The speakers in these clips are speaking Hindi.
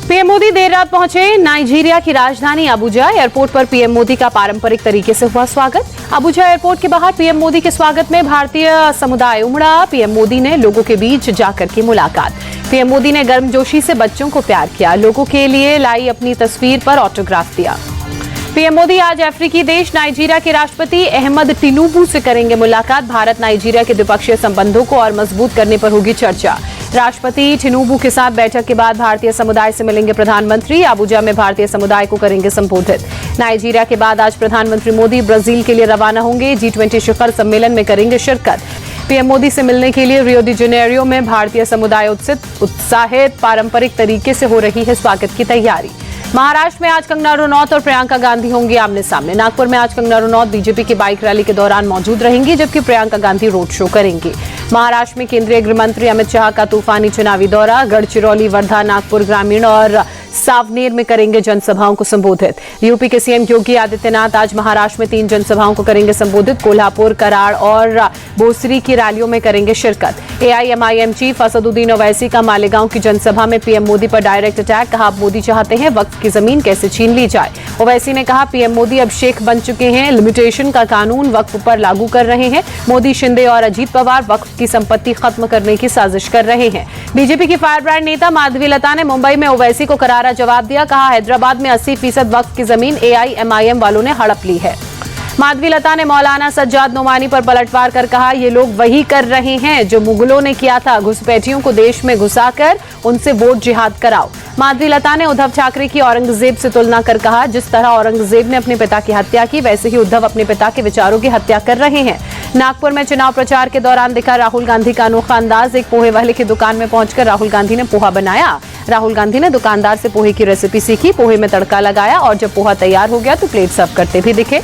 पीएम मोदी देर रात पहुंचे नाइजीरिया की राजधानी अबुजा। एयरपोर्ट पर पीएम मोदी का पारंपरिक तरीके से हुआ स्वागत। अबुजा एयरपोर्ट के बाहर पीएम मोदी के स्वागत में भारतीय समुदाय उमड़ा। पीएम मोदी ने लोगों के बीच जाकर की मुलाकात। पीएम मोदी ने गर्मजोशी से बच्चों को प्यार किया। लोगों के लिए लाई अपनी तस्वीर पर ऑटोग्राफ दिया। पीएम मोदी आज अफ्रीकी देश नाइजीरिया के राष्ट्रपति अहमद टिनुबू से करेंगे मुलाकात। भारत नाइजीरिया के द्विपक्षीय संबंधों को और मजबूत करने पर होगी चर्चा। राष्ट्रपति टिनुबू के साथ बैठक के बाद भारतीय समुदाय से मिलेंगे प्रधानमंत्री। अबुजा में भारतीय समुदाय को करेंगे संबोधित। नाइजीरिया के बाद आज प्रधानमंत्री मोदी ब्राजील के लिए रवाना होंगे। G20 शिखर सम्मेलन में करेंगे शिरकत। पीएम मोदी से मिलने के लिए रियो डी जेनेरियो में भारतीय समुदाय उत्साहित। पारंपरिक तरीके से हो रही है स्वागत की तैयारी। महाराष्ट्र में आज कंगना रनौत और प्रियंका गांधी होंगी आमने सामने। नागपुर में आज कंगना रनौत बीजेपी की बाइक रैली के दौरान मौजूद रहेंगी, जबकि प्रियंका गांधी रोड शो करेंगी। महाराष्ट्र में केंद्रीय गृह मंत्री अमित शाह का तूफानी चुनावी दौरा। गढ़चिरौली, वर्धा, नागपुर ग्रामीण और सावनेर में करेंगे जनसभाओं को संबोधित। यूपी के सीएम योगी आदित्यनाथ आज महाराष्ट्र में 3 जनसभाओं को करेंगे संबोधित। कोल्हापुर, कराड़ और भोसरी की रैलियों में करेंगे शिरकत। एआईएमआईएम चीफ असदुद्दीन ओवैसी का मालेगांव की जनसभा में पीएम मोदी पर डायरेक्ट अटैक। कहा, मोदी चाहते हैं वक्फ की जमीन कैसे छीन ली जाए। ओवैसी ने कहा, पीएम मोदी अब शेख बन चुके हैं। लिमिटेशन का कानून वक्फ पर लागू कर रहे हैं। मोदी, शिंदे और अजीत पवार वक्फ की संपत्ति खत्म करने की साजिश कर रहे हैं। बीजेपी की फायरब्रांड नेता माधवी लता ने मुंबई में ओवैसी को करारा जवाब दिया। कहा, हैदराबाद में 80% वक्फ की जमीन एआईएमआईएम वालों ने हड़प ली है। माधवी लता ने मौलाना सज्जाद नोमानी पर पलटवार कर कहा, ये लोग वही कर रहे हैं जो मुगलों ने किया था। घुसपैठियों को देश में घुसाकर उनसे वोट जिहाद कराओ। माधवी लता ने उद्धव ठाकरे की औरंगजेब से तुलना कर कहा, जिस तरह औरंगजेब ने अपने पिता की हत्या की, वैसे ही उद्धव अपने पिता के विचारों की हत्या कर रहे हैं। नागपुर में चुनाव प्रचार के दौरान दिखा राहुल गांधी का अनोखा अंदाज। एक पोहे वाले की दुकान में पहुंचकर राहुल गांधी ने पोहा बनाया। राहुल गांधी ने दुकानदार से पोहे की रेसिपी सीखी, पोहे में तड़का लगाया और जब पोहा तैयार हो गया तो प्लेट सर्व करते भी दिखे।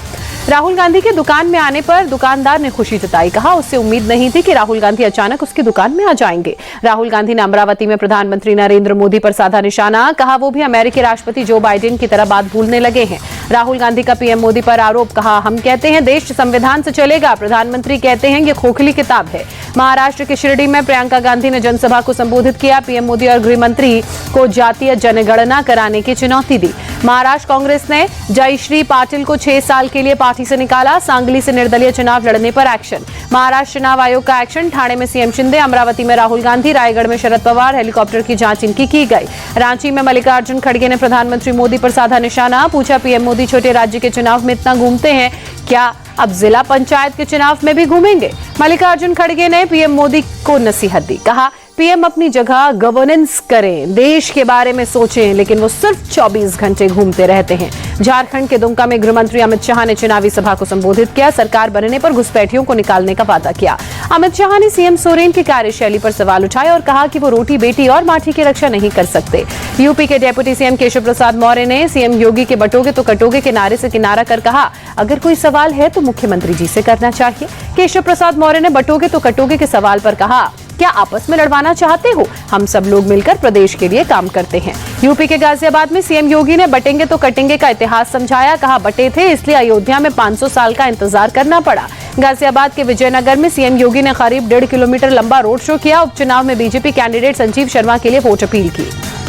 राहुल गांधी के दुकान में आने पर दुकानदार ने खुशी जताई। कहा, उससे उम्मीद नहीं थी कि राहुल गांधी अचानक उसकी दुकान में आ जाएंगे। राहुल गांधी ने अमरावती में प्रधानमंत्री नरेंद्र मोदी पर साधा निशाना। कहा, वो भी अमेरिकी राष्ट्रपति जो बाइडेन की तरह बात भूलने लगे हैं। राहुल गांधी का पीएम मोदी पर आरोप। कहा, हम कहते हैं देश संविधान से चलेगा, प्रधानमंत्री कहते हैं ये खोखली किताब है। महाराष्ट्र के शिरडी में प्रियंका गांधी ने जनसभा को संबोधित किया। पीएम मोदी और गृह मंत्री को जातीय जनगणना कराने की चुनौती दी। महाराष्ट्र कांग्रेस ने जयश्री पाटिल को 6 साल के लिए पार्टी से निकाला। सांगली से निर्दलीय चुनाव लड़ने पर एक्शन। महाराष्ट्र चुनाव आयोग का एक्शन। ठाणे में सीएम शिंदे, अमरावती में राहुल गांधी, रायगढ़ में शरद पवार। हेलीकॉप्टर की जांच इनकी की गई। रांची में मल्लिकार्जुन खड़गे ने प्रधानमंत्री मोदी पर साधा निशाना। पूछा, पीएम मोदी छोटे राज्य के चुनाव में इतना घूमते हैं, क्या अब जिला पंचायत के चुनाव में भी घूमेंगे? मल्लिकार्जुन खड़गे ने पीएम मोदी को नसीहत दी। कहा, पीएम अपनी जगह गवर्नेंस करें, देश के बारे में सोचें, लेकिन वो सिर्फ 24 घंटे घूमते रहते हैं। झारखंड के दुमका में गृह मंत्री अमित शाह ने चुनावी सभा को संबोधित किया। सरकार बनने पर घुसपैठियों को निकालने का वादा किया। अमित शाह ने सीएम सोरेन की कार्यशैली पर सवाल उठाए और कहा कि वो रोटी, बेटी और माटी की रक्षा नहीं कर सकते। यूपी के डेप्यूटी सीएम केशव प्रसाद मौर्य ने सीएम योगी के बटोगे तो कटोगे के नारे से किनारा कर कहा, अगर कोई सवाल है तो मुख्यमंत्री जी से करना चाहिए। केशव प्रसाद मौर्य ने बटोगे तो कटोगे के सवाल पर कहा, क्या आपस में लड़वाना चाहते हो? हम सब लोग मिलकर प्रदेश के लिए काम करते हैं। यूपी के गाजियाबाद में सीएम योगी ने बटेंगे तो कटेंगे का इतिहास समझाया। कहा, बटे थे इसलिए अयोध्या में 500 साल का इंतजार करना पड़ा। गाजियाबाद के विजयनगर में सीएम योगी ने करीब 1.5 किलोमीटर लंबा रोड शो किया। उपचुनाव में बीजेपी कैंडिडेट संजीव शर्मा के लिए वोट अपील की।